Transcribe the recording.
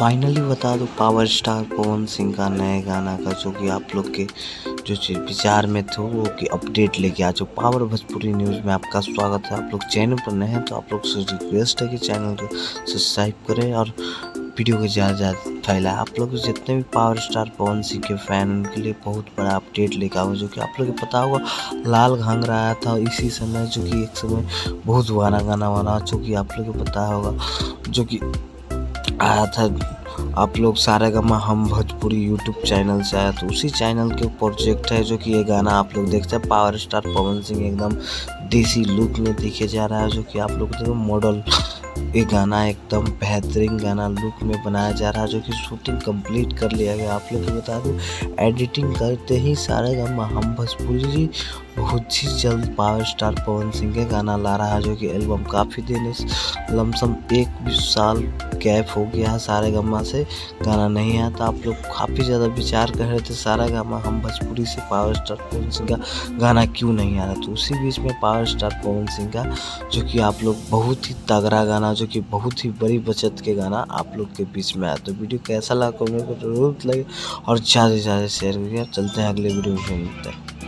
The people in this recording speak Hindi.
फाइनली बता दो पावर स्टार पवन सिंह का नए गाना का जो कि आप लोग के जो विचार में थे वो कि अपडेट लेके आ जाओ। पावर भोजपुरी न्यूज़ में आपका स्वागत है। आप लोग चैनल पर नए हैं तो आप लोग से रिक्वेस्ट है कि चैनल को सब्सक्राइब करें और वीडियो को ज़्यादा फैलाएं। आप लोग जितने भी पावर स्टार पवन सिंह के फैन उनके लिए बहुत बड़ा अपडेट लेकर आओ। जो कि आप लोग को पता होगा लाल घाघरा आया था इसी समय, जो कि एक समय बहुत बड़ा गाना बना, जो कि आप लोग को पता होगा, जो कि आया था। आप लोग सारेगामा हम भोजपुरी यूट्यूब चैनल से आया, तो उसी चैनल के प्रोजेक्ट है जो कि ये गाना आप लोग देखते हैं। पावर स्टार पवन सिंह एकदम देसी लुक में दिखे जा रहा है, जो कि आप लोग देखो मॉडल ये गाना एकदम बेहतरीन गाना लुक में बनाया जा रहा है, जो कि शूटिंग कंप्लीट कर लिया गया। आप लोग को बता दूं एडिटिंग करते ही सारेगामा हम भोजपुरी जी बहुत ही जल्द पावर स्टार पवन सिंह के गाना ला रहा है, जो कि एल्बम काफ़ी दिन इस लमसम 1 साल गैप हो गया है सारेगामा से गाना नहीं आया। तो आप लोग काफ़ी ज़्यादा विचार कर रहे थे सारेगामा हम भोजपुरी से पावर स्टार पवन सिंह का गाना क्यों नहीं आ रहा, तो उसी बीच में पावर स्टार पवन सिंह का जो कि आप लोग बहुत ही तगड़ा गाना, जो कि बहुत ही बड़ी बचत के गाना आप लोग के बीच में आया। तो वीडियो कैसा लगा कमेंट में जरूर लगे और ज़्यादा से ज़्यादा शेयर करिए। चलते हैं अगले वीडियो में मिलते हैं।